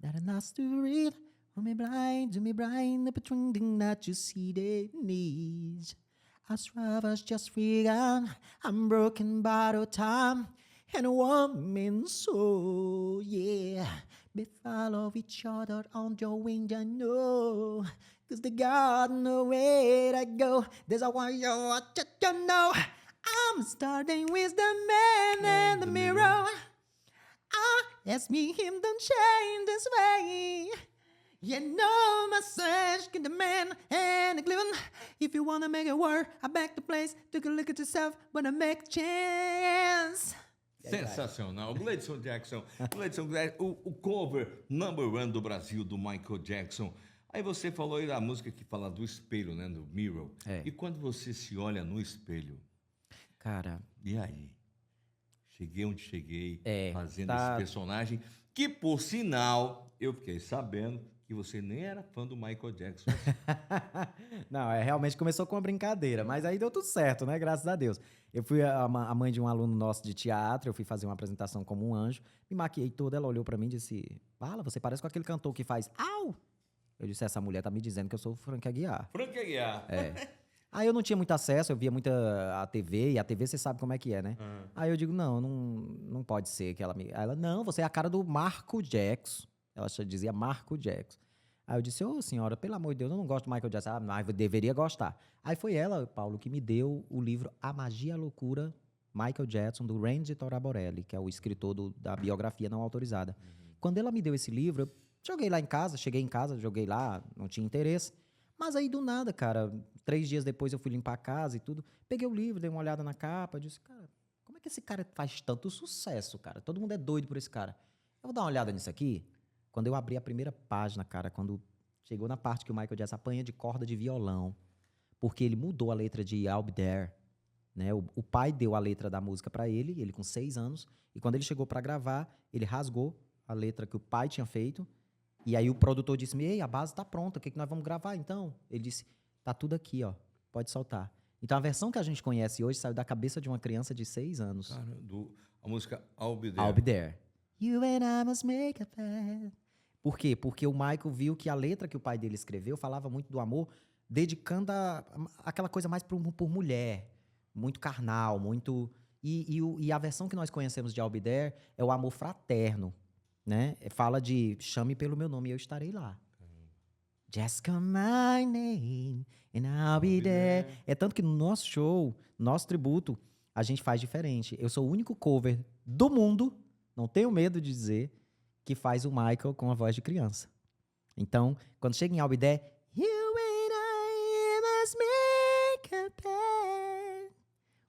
that are not to read. Do me blind, pretending that you see their needs. As lovers just freedom, I'm broken by the time, and a woman so, yeah. We follow each other on your wings, I know. Cause they got nowhere to go. There's a why you want to know. I'm starting with the man in the mirror. Ask me, him don't change this way. You know my search, get the man and the living. If you wanna make it work, I back the place. Take a look at yourself when I make a chance. Sensacional. Gleidson Jackson. Gleidson, o cover number one do Brasil, do Michael Jackson. Aí você falou aí da música que fala do espelho, né? Do mirror. É. E quando você se olha no espelho, Cara, e aí? Cheguei onde cheguei, fazendo tá. esse personagem, que por sinal, eu fiquei sabendo que você nem era fã do Michael Jackson. Não, realmente começou com uma brincadeira, mas aí deu tudo certo, né? Graças a Deus. Eu fui a mãe de um aluno nosso de teatro, eu fui fazer uma apresentação como um anjo, me maquiei toda, ela olhou pra mim e disse: Fala, você parece com aquele cantor que faz au! Eu disse: essa mulher tá me dizendo que eu sou o Frank Aguiar. Frank Aguiar. Aí eu não tinha muito acesso, eu via muita a TV, e a TV você sabe como é que é, né? Aí eu digo: não pode ser que ela me... Aí ela: não, você é a cara do Marco Jackson. Ela dizia Marco Jackson. Aí eu disse: ô senhora, pelo amor de Deus, eu não gosto do Michael Jackson. Ah, mas eu deveria gostar. Aí foi ela, Paulo, que me deu o livro A Magia e a Loucura, Michael Jackson, do Randy Toraborelli, que é o escritor da biografia não autorizada. Quando ela me deu esse livro, eu joguei lá em casa, cheguei em casa, joguei lá, não tinha interesse. Mas aí do nada, cara, 3 dias depois eu fui limpar a casa e tudo, peguei o livro, dei uma olhada na capa, disse: cara, como é que esse cara faz tanto sucesso, cara? Todo mundo é doido por esse cara. Eu vou dar uma olhada nisso aqui. Quando eu abri a primeira página, cara, quando chegou na parte que o Michael Jackson apanha de corda de violão, porque ele mudou a letra de I'll Be There, né? O pai deu a letra da música pra ele com 6 anos, e quando ele chegou pra gravar, ele rasgou a letra que o pai tinha feito, e aí o produtor disse: ei, a base tá pronta, o que nós vamos gravar então? Ele disse: tá tudo aqui, ó, pode soltar. Então a versão que a gente conhece hoje saiu da cabeça de uma criança de 6 anos. Cara, a música I'll Be There. I'll Be There. You and I must make a path. Por quê? Porque o Michael viu que a letra que o pai dele escreveu falava muito do amor, dedicando aquela coisa mais por mulher, muito carnal, muito... E a versão que nós conhecemos de I'll Be There é o amor fraterno, né? Fala de chame pelo meu nome e eu estarei lá. Just call my name and I'll be there. É tanto que no nosso show, nosso tributo, a gente faz diferente. Eu sou o único cover do mundo, não tenho medo de dizer, que faz o Michael com a voz de criança. Então, quando chega em I'll Be There, you and I must make a pact.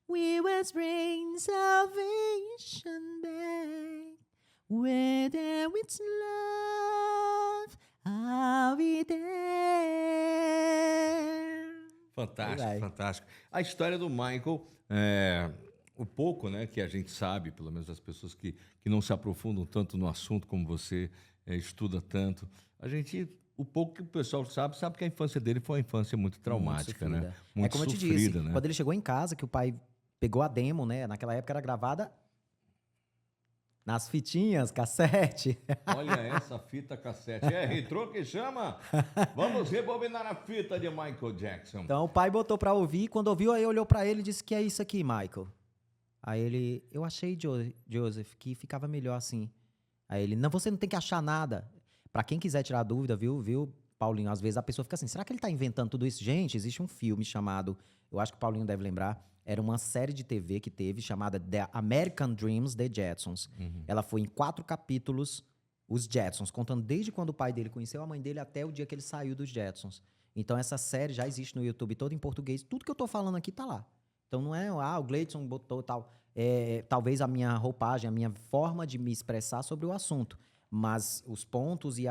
We must bring salvation back. Where there is love, I'll be there. Fantástico, fantástico. A história do Michael, o pouco, né, que a gente sabe, pelo menos as pessoas que não se aprofundam tanto no assunto como você estuda tanto, o pouco que o pessoal sabe que a infância dele foi uma infância muito traumática, né? Muito como sofrida, eu te disse, né? quando ele chegou em casa, que o pai pegou a demo, né? Naquela época era gravada nas fitinhas, cassete. Olha essa fita cassete. É retrô que chama? Vamos rebobinar a fita de Michael Jackson. Então o pai botou pra ouvir, quando ouviu, aí olhou pra ele e disse: que é isso aqui, Michael? Aí ele: eu achei, Joseph, que ficava melhor assim. Aí ele: não, você não tem que achar nada. Pra quem quiser tirar dúvida, viu, Paulinho? Às vezes a pessoa fica assim: será que ele tá inventando tudo isso? Gente, existe um filme chamado, eu acho que o Paulinho deve lembrar, era uma série de TV que teve chamada The American Dreams, The Jetsons. Ela foi em 4 capítulos, os Jetsons, contando desde quando o pai dele conheceu a mãe dele até o dia que ele saiu dos Jetsons. Então essa série já existe no YouTube todo em português. Tudo que eu tô falando aqui tá lá. Então não é, o Gleidson botou tal. Talvez a minha roupagem, a minha forma de me expressar sobre o assunto. Mas os pontos e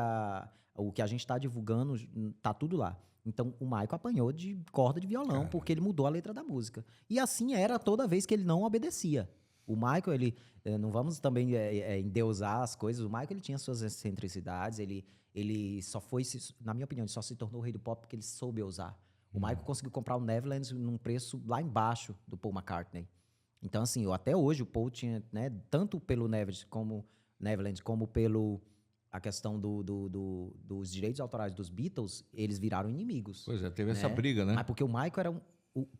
o que a gente está divulgando, tá tudo lá. Então, o Michael apanhou de corda de violão, porque ele mudou a letra da música. E assim era toda vez que ele não obedecia. O Michael, ele... não vamos também endeusar as coisas. O Michael, ele tinha suas excentricidades. Ele só foi... Na minha opinião, ele só se tornou o rei do pop porque ele soube usar. O Michael conseguiu comprar o Neverland num preço lá embaixo do Paul McCartney. Então, assim, até hoje o Paul tinha, né, tanto pelo Neverland como pelo a questão dos direitos autorais dos Beatles, eles viraram inimigos. Pois é, teve né? essa briga, né? Mas porque o Michael era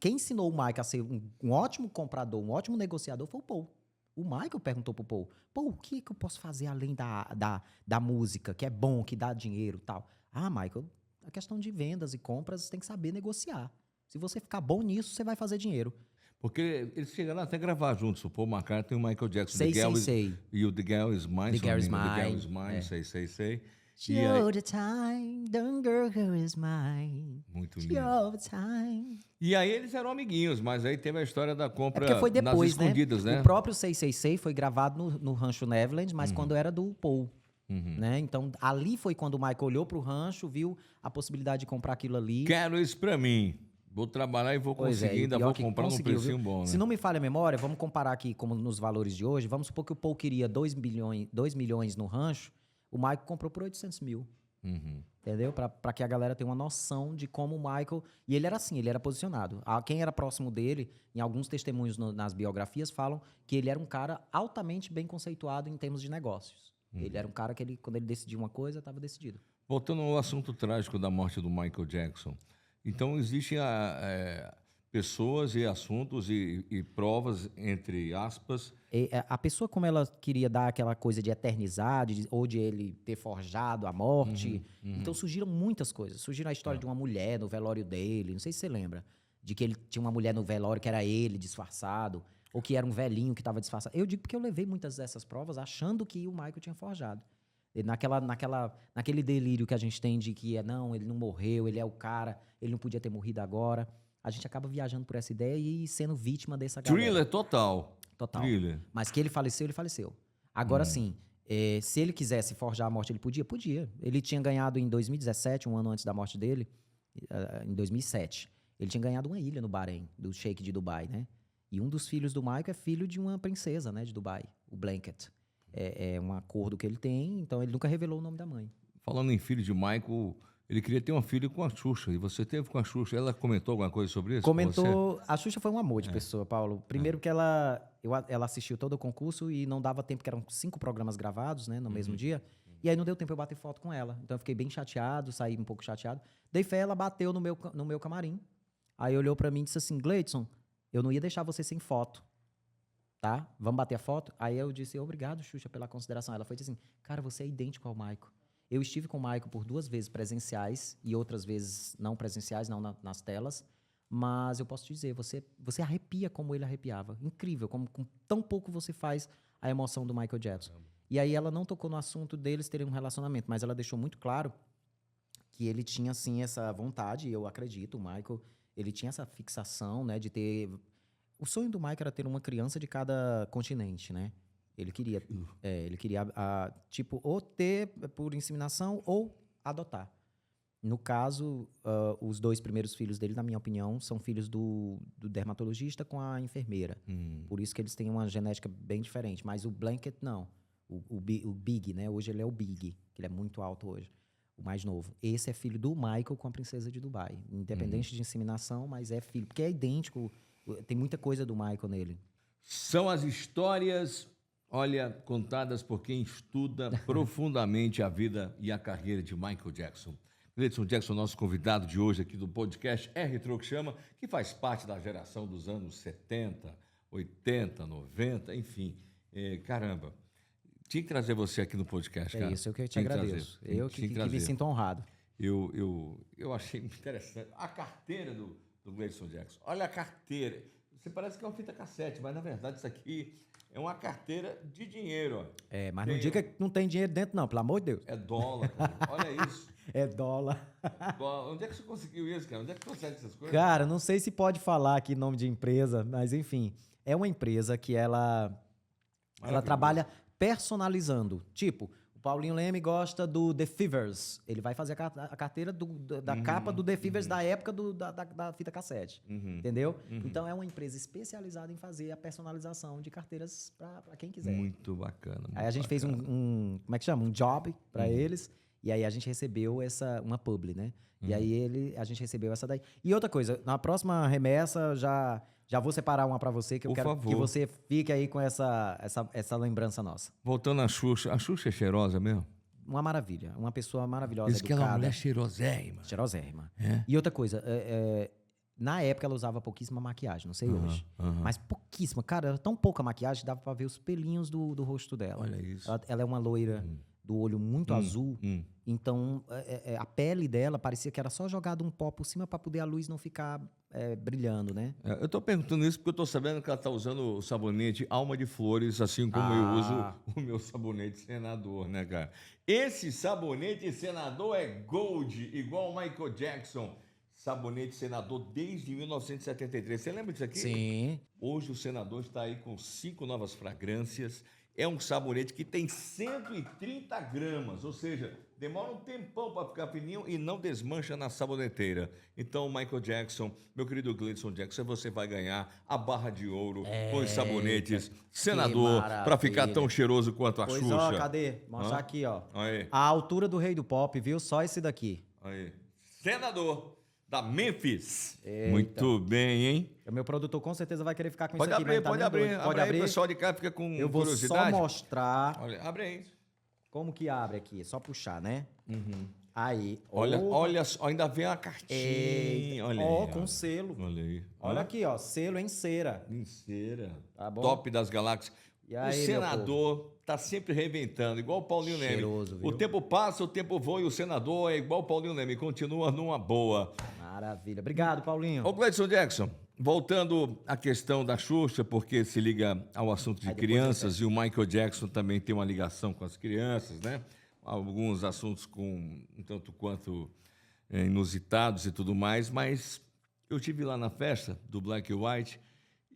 Quem ensinou o Michael a ser um ótimo comprador, um ótimo negociador foi o Paul. O Michael perguntou pro Paul, Paul, o que eu posso fazer além da música, que é bom, que dá dinheiro e tal? Ah, Michael, a questão de vendas e compras, você tem que saber negociar. Se você ficar bom nisso, você vai fazer dinheiro. Porque eles chegaram até a gravar juntos, o Paul McCartney e o Michael Jackson. Sei. E o The Girl Is Mine. The Girl Is The Girl Is Mine, Mine, sei. She E aí, all the time, the girl is mine. muito She lindo. all the time. E aí eles eram amiguinhos, mas aí teve a história da É compra porque foi depois, nas escondidas, né? O próprio 666 foi gravado no Rancho Neverland, mas quando era do Paul. Né? Então, ali foi quando o Michael olhou pro rancho, viu a possibilidade de comprar aquilo ali. Quero isso pra mim. Vou trabalhar e vou Pois conseguir, e ainda pior vou que comprar num conseguiu, precinho viu? bom, né? Se não me falha a memória, vamos comparar aqui como nos valores de hoje. Vamos supor que o Paul queria 2 milhões no rancho, o Michael comprou por 800 mil. Entendeu? Pra que a galera tenha uma noção de como o Michael... E ele era assim, ele era posicionado. Quem era próximo dele, em alguns testemunhos nas biografias, falam que ele era um cara altamente bem conceituado em termos de negócios. Ele era um cara que, quando ele decidia uma coisa, estava decidido. Voltando ao assunto trágico da morte do Michael Jackson. Então, existem pessoas e assuntos e provas, entre aspas. A pessoa, como ela queria dar aquela coisa de eternizar, ou de ele ter forjado a morte, então surgiram muitas coisas. Surgiram a história de uma mulher no velório dele, não sei se você lembra, de que ele tinha uma mulher no velório que era ele disfarçado, ou que era um velhinho que estava disfarçado. Eu digo porque eu levei muitas dessas provas achando que o Michael tinha forjado. Naquele delírio que a gente tem de que não, ele não morreu, ele é o cara, ele não podia ter morrido agora. A gente acaba viajando por essa ideia e sendo vítima dessa galera. Thriller total. Total. Thriller. Mas que ele faleceu. Agora sim, se ele quisesse forjar a morte, ele podia? Podia. Ele tinha ganhado em 2017, um ano antes da morte dele, em 2007. Ele tinha ganhado uma ilha no Bahrein, do Sheik de Dubai, né? E um dos filhos do Michael é filho de uma princesa, né, de Dubai, o Blanket. É um acordo que ele tem, então ele nunca revelou o nome da mãe. Falando em filho de Michael, ele queria ter uma filha com a Xuxa. E você teve com a Xuxa. Ela comentou alguma coisa sobre isso? Comentou. A Xuxa foi um amor de pessoa, Paulo. Primeiro que ela assistiu todo o concurso e não dava tempo, que eram 5 programas gravados, né, no mesmo dia. E aí não deu tempo eu bater foto com ela. Então eu fiquei bem chateado, saí um pouco chateado. Dei fé, ela bateu no meu camarim. Aí olhou pra mim e disse assim, Gleidson, eu não ia deixar você sem foto. Tá? Vamos bater a foto? Aí eu disse, obrigado, Xuxa, pela consideração. Ela foi assim, cara, você é idêntico ao Michael. Eu estive com o Michael por 2 vezes presenciais e outras vezes não presenciais, não nas telas. Mas eu posso te dizer, você arrepia como ele arrepiava. Incrível, como com tão pouco você faz a emoção do Michael Jackson. E aí ela não tocou no assunto deles terem um relacionamento, mas ela deixou muito claro que ele tinha, sim, essa vontade, e eu acredito, o Michael, ele tinha essa fixação, né, de ter... O sonho do Michael era ter uma criança de cada continente, né? Ele queria, tipo, ou ter por inseminação ou adotar. No caso, os 2 primeiros filhos dele, na minha opinião, são filhos do dermatologista com a enfermeira. Por isso que eles têm uma genética bem diferente. Mas o Blanket, não. O Big, né? Hoje ele é o Big, que ele é muito alto hoje. O mais novo. Esse é filho do Michael com a princesa de Dubai. Independente de inseminação, mas é filho. Porque é idêntico. Tem muita coisa do Michael nele. São as histórias, olha, contadas por quem estuda profundamente a vida e a carreira de Michael Jackson. Gleidson Jackson, nosso convidado de hoje aqui do podcast Retro que Chama, que faz parte da geração dos anos 70, 80, 90, enfim. Caramba, tinha que trazer você aqui no podcast, cara. É isso, eu que te agradeço. Eu que me sinto honrado. Eu achei muito interessante. A carteira do Gleidson Jackson. Olha a carteira. Você parece que é uma fita cassete, mas na verdade isso aqui é uma carteira de dinheiro. Ó. Mas não diga que não tem dinheiro dentro não, pelo amor de Deus. É dólar, cara. Olha isso. É dólar. Onde é que você conseguiu isso, cara? Onde é que você consegue essas coisas? Cara, não sei se pode falar aqui nome de empresa, mas enfim. É uma empresa que ela trabalha personalizando. Tipo, o Paulinho Leme gosta do The Fevers. Ele vai fazer a carteira da capa do The Fevers da época da fita cassete. Entendeu? Então, é uma empresa especializada em fazer a personalização de carteiras para quem quiser. Muito bacana. Aí a gente fez como é que chama? Um job para eles. E aí a gente recebeu uma publi, né? E aí a gente recebeu essa daí. E outra coisa, na próxima remessa já vou separar uma para você, que eu quero que você fique aí com essa lembrança nossa. Voltando à Xuxa, a Xuxa é cheirosa mesmo? Uma maravilha, uma pessoa maravilhosa, diz que ela é uma mulher cheirosérrima. Cheirosérrima. É? E outra coisa, Na época ela usava pouquíssima maquiagem, não sei hoje. Mas pouquíssima. Cara, era tão pouca maquiagem que dava pra ver os pelinhos do rosto dela. Olha isso. Ela é uma loira do olho muito azul. Então, a pele dela parecia que era só jogado um pó por cima pra poder a luz não ficar brilhando, né? Eu tô perguntando isso porque eu tô sabendo que ela tá usando o sabonete Alma de Flores, assim como eu uso o meu sabonete Senador, né, cara? Esse sabonete Senador é Gold, igual o Michael Jackson. Sabonete Senador desde 1973. Você lembra disso aqui? Sim. Hoje o Senador está aí com 5 novas fragrâncias. É um sabonete que tem 130 gramas, ou seja, demora um tempão para ficar fininho e não desmancha na saboneteira. Então, Michael Jackson, meu querido Gleidson Jackson, você vai ganhar a barra de ouro com os sabonetes Senador para ficar tão cheiroso quanto a Pois Xuxa. ó, cadê? Mostrar aqui, ó. Aí. A altura do rei do pop, viu? Só esse daqui. Aí. Senador da Memphis. Muito bem, hein? O meu produtor com certeza vai querer ficar com Pode isso aqui. abrir, mas tá pode nem abrir. doido. Pode Aí, abrir. o pessoal de cá fica com Eu vou curiosidade. só mostrar Olha, abre aí. como que abre aqui. É só puxar, né? Aí. Olha, Ô, olha só, ainda vem uma cartinha. eita. Olha Ó, aí, com olha. selo. Olha aí. Olha aqui, ó. Selo em cera. Em cera. Tá bom? Top das galáxias. E aí, o meu senador tá sempre reinventando, igual o Paulinho Cheiroso, Leme. viu? O tempo passa, o tempo voa e o senador é igual o Paulinho Leme, continua numa boa. Maravilha. Obrigado, Paulinho. Ô, Gleidson Jackson, voltando à questão da Xuxa, porque se liga ao assunto de Aí depois crianças e o Michael Jackson também tem uma ligação com as crianças, né? Alguns assuntos com um tanto quanto inusitados e tudo mais, mas eu tive lá na festa do Black and White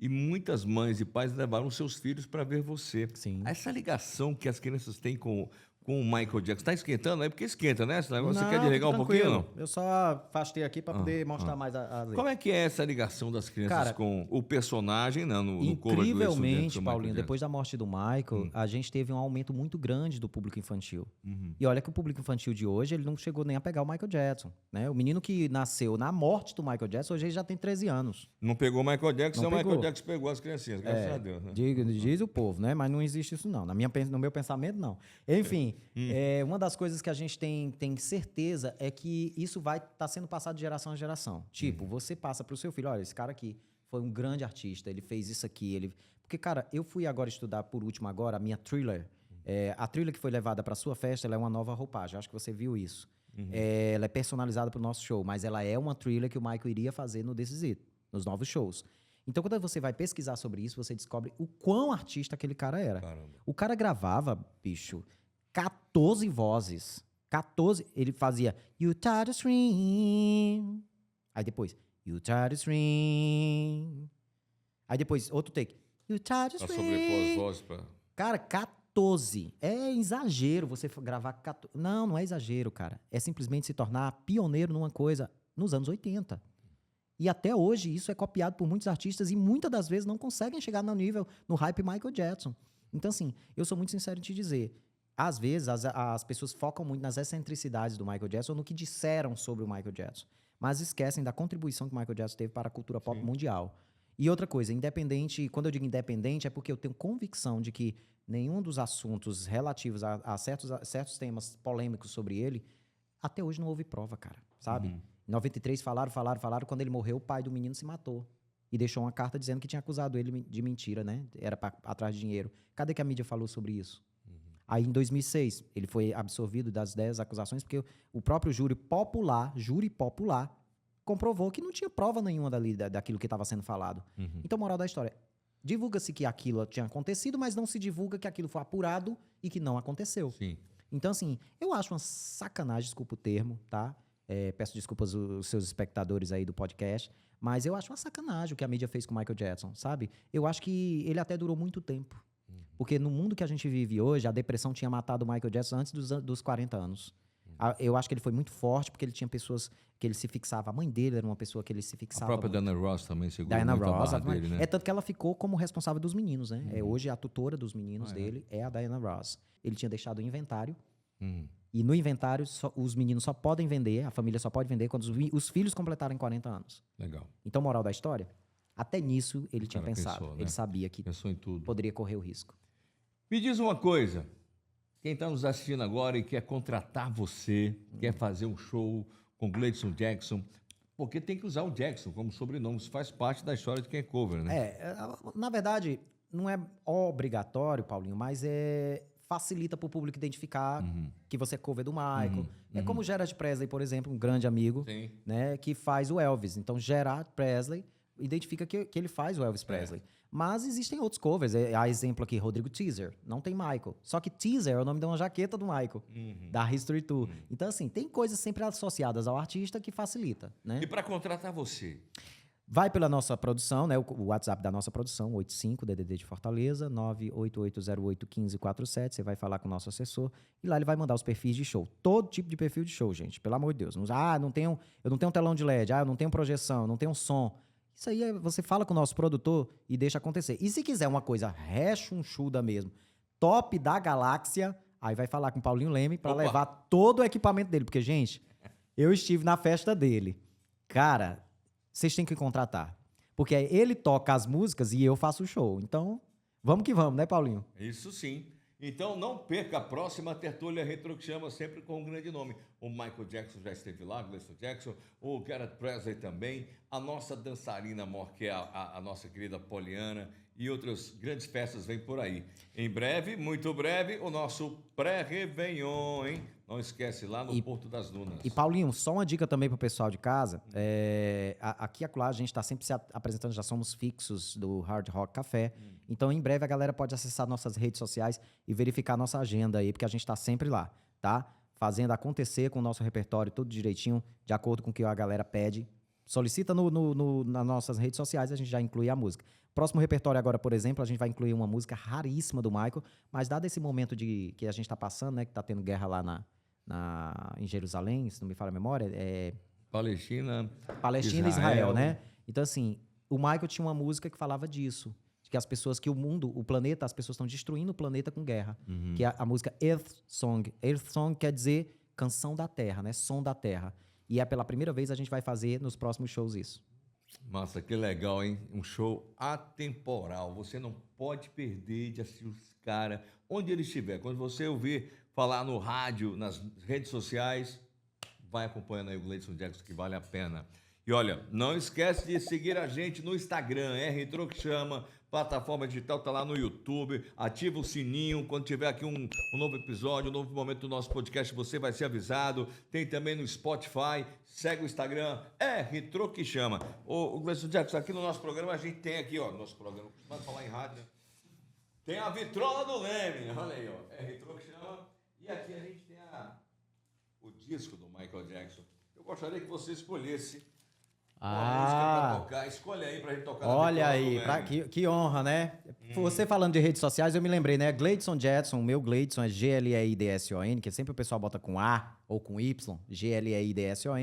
e muitas mães e pais levaram seus filhos para ver você. Sim. Essa ligação que as crianças têm com o Michael Jackson, tá esquentando aí? Porque esquenta, né? Você Não, quer desligar um pouquinho ou não? Eu só afastei aqui para poder mostrar mais a letra. Como é que é essa ligação das crianças Cara, com o personagem, né, no cover do Incrivelmente, Michael Paulinho, Jackson? depois da morte do Michael, a gente teve um aumento muito grande do público infantil. E olha que o público infantil de hoje, ele não chegou nem a pegar o Michael Jackson, né? O menino que nasceu na morte do Michael Jackson, hoje ele já tem 13 anos. Não pegou o Michael Jackson, Não o Michael pegou. Jackson pegou as criancinhas, graças a Deus. Né? Diz o povo, né? Mas não existe isso não. No meu pensamento, não. Enfim, uma das coisas que a gente tem certeza é que isso vai estar sendo passado de geração a geração. Tipo, você passa para o seu filho, olha, esse cara aqui foi um grande artista, ele fez isso aqui, Porque, cara, eu fui agora estudar, por último agora, a minha Thriller. A Thriller que foi levada para sua festa, ela é uma nova roupagem, acho que você viu isso. Ela é personalizada para o nosso show, mas ela é uma Thriller que o Michael iria fazer no This Is It, nos novos shows. Então, quando você vai pesquisar sobre isso, você descobre o quão artista aquele cara era. Caramba. O cara gravava, bicho, 14 vozes. 14. Ele fazia You Try to Scream. Aí depois You Try to Scream. Aí depois outro take You Try to Pra Scream. sobrepor as vozes pra... Cara, 14. É exagero você gravar 14. Não é exagero, cara. É simplesmente se tornar pioneiro numa coisa nos anos 80. E até hoje isso é copiado por muitos artistas e muitas das vezes não conseguem chegar no nível, no hype Michael Jackson. Então, assim, eu sou muito sincero em te dizer, às vezes as pessoas focam muito nas excentricidades do Michael Jackson, no que disseram sobre o Michael Jackson, mas esquecem da contribuição que o Michael Jackson teve para a cultura pop mundial. E outra coisa, independente, quando eu digo independente, é porque eu tenho convicção de que nenhum dos assuntos relativos a certos temas polêmicos sobre ele, até hoje não houve prova, cara, sabe? Em 93 falaram, quando ele morreu, o pai do menino se matou. E deixou uma carta dizendo que tinha acusado ele de mentira, né? Era atrás de dinheiro. Cadê que a mídia falou sobre isso? Aí, em 2006, ele foi absolvido das 10 acusações, porque o próprio júri popular, comprovou que não tinha prova nenhuma daquilo que estava sendo falado. Então, moral da história, divulga-se que aquilo tinha acontecido, mas não se divulga que aquilo foi apurado e que não aconteceu. Sim. Então, assim, eu acho uma sacanagem, desculpa o termo, tá? Peço desculpas aos seus espectadores aí do podcast, mas eu acho uma sacanagem o que a mídia fez com o Michael Jackson, sabe? Eu acho que ele até durou muito tempo. Porque no mundo que a gente vive hoje, a depressão tinha matado o Michael Jackson antes dos 40 anos. Eu acho que ele foi muito forte porque ele tinha pessoas que ele se fixava. A mãe dele era uma pessoa que ele se A fixava própria muito. Diana Ross também segurou Diana muito a Ross. barra dele, né? É tanto que ela ficou como responsável dos meninos, né? Hoje a tutora dos meninos dele é a Diana Ross. Ele tinha deixado o inventário. E no inventário, os meninos só podem vender, a família só pode vender quando os filhos completarem 40 anos. Legal. Então, moral da história, até nisso ele tinha cara pensado. pensou, né? Ele sabia que Pensou em tudo. poderia correr o risco. Me diz uma coisa. Quem está nos assistindo agora e quer contratar você, quer fazer um show com Gleidson Jackson, Porque tem que usar o Jackson como sobrenome. Isso faz parte da história de quem é cover, né? Na verdade, não é obrigatório, Paulinho, mas facilita para o público identificar que você é cover do Michael. É como o Gerard Presley, por exemplo, um grande amigo, né, que faz o Elvis. Então, Gerard Presley identifica que ele faz o Elvis Presley. Mas existem outros covers. Há exemplo aqui, Rodrigo Teaser. Não tem Michael. Só que Teaser é o nome de uma jaqueta do Michael, da History Tour. Então, assim, tem coisas sempre associadas ao artista que facilita, né? E para contratar você? Vai pela nossa produção, né? O WhatsApp da nossa produção, 85 DDD de Fortaleza, 988081547. Você vai falar com o nosso assessor e lá ele vai mandar os perfis de show. Todo tipo de perfil de show, gente. Pelo amor de Deus. Eu não tenho telão de LED. Eu não tenho projeção, eu não tenho som. Isso aí você fala com o nosso produtor e deixa acontecer. E se quiser uma coisa rechonchuda mesmo, top da galáxia, aí vai falar com o Paulinho Leme para levar todo o equipamento dele. Porque, gente, eu estive na festa dele. Cara, vocês têm que contratar. Porque ele toca as músicas e eu faço o show. Então, vamos que vamos, né, Paulinho? Isso sim. Então, não perca a próxima tertúlia Retro que Chama, sempre com um grande nome. O Michael Jackson já esteve lá, Gleison Jackson, o Gerard Presley também, a nossa dançarina mor, que é a nossa querida Poliana, e outras grandes festas vêm por aí. Em breve, muito breve, o nosso pré-réveillon, hein? Não esquece, lá no Porto das Dunas. E, Paulinho, só uma dica também pro pessoal de casa. Aqui e acolá a gente está sempre se apresentando, já somos fixos do Hard Rock Café. Então, em breve, a galera pode acessar nossas redes sociais e verificar nossa agenda aí, porque a gente está sempre lá, tá? Fazendo acontecer com o nosso repertório tudo direitinho, de acordo com o que a galera pede. Solicita nas nossas redes sociais, a gente já inclui a música. Próximo repertório agora, por exemplo, a gente vai incluir uma música raríssima do Michael, mas dado esse momento que a gente está passando, né, que está tendo guerra lá em Jerusalém, se não me falha a memória, Palestina e Israel, né? Então, assim, o Michael tinha uma música que falava disso, de que as pessoas, que o mundo, o planeta, as pessoas estão destruindo o planeta com guerra, que é a música Earth Song. Earth Song quer dizer canção da terra, né? Som da terra. E pela primeira vez a gente vai fazer nos próximos shows isso. Nossa, que legal, hein? Um show atemporal. Você não pode perder de assistir os caras onde ele estiver. Quando você ouvir falar no rádio, nas redes sociais, vai acompanhando aí o Gleison Jackson, que vale a pena. E olha, não esquece de seguir a gente no Instagram, Retro que Chama, plataforma digital, tá lá no YouTube, ativa o sininho, quando tiver aqui um novo episódio, um novo momento do nosso podcast, você vai ser avisado. Tem também no Spotify, segue o Instagram, Retro que Chama. O Gleison Jackson, aqui no nosso programa, a gente tem aqui, ó, nosso programa, vai falar em rádio, né? Tem a vitrola do Leme, olha aí, ó, Retro que Chama. E aqui a gente tem o disco do Michael Jackson. Eu gostaria que você escolhesse uma música pra tocar. Escolha aí pra gente tocar. Olha aí, que honra, né? Você falando de redes sociais, eu me lembrei, né? Gleidson Jetson, o meu Gleidson é Gleidson, que sempre o pessoal bota com A ou com Y, Gleidson.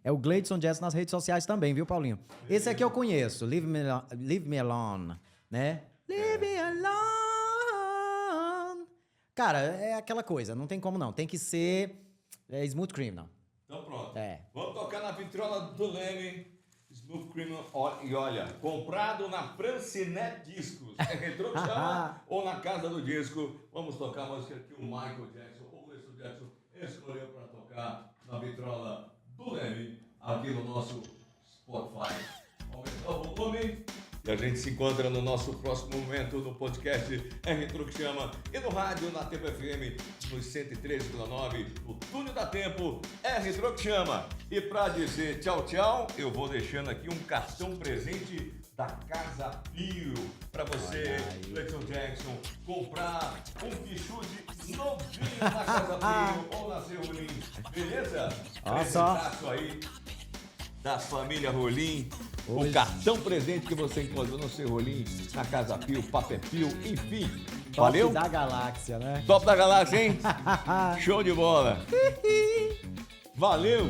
É o Gleidson Jetson nas redes sociais também, viu, Paulinho? Esse aqui eu conheço, Leave Me Alone, né? Leave Me Alone. Cara, é aquela coisa, não tem como não. Tem que ser Smooth Criminal. Então pronto. Vamos tocar na vitrola do Leme, Smooth Criminal. E olha, comprado na Francinet Discos. Retro que Chama ou na Casa do Disco. Vamos tocar a música que o Michael Jackson ou o Gleison Jackson escolheu para tocar na vitrola do Leme, aqui no nosso Spotify. Aumentar o volume. E a gente se encontra no nosso próximo momento no podcast Retro que Chama e no rádio na Tempo FM nos 103,9 no túnel da Tempo Retro que Chama. E para dizer tchau, tchau, eu vou deixando aqui um cartão presente da Casa Pio para você, Gleison Jackson, comprar um quichute novinho na Casa Pio ou na Seu Rolim, beleza? Presentaço aí da família Rolim. O cartão presente que você encontrou no seu Rolim, na Casa Pio, Papel Pio, enfim. Valeu? Top da galáxia, né? Top da galáxia, hein? Show de bola. Valeu!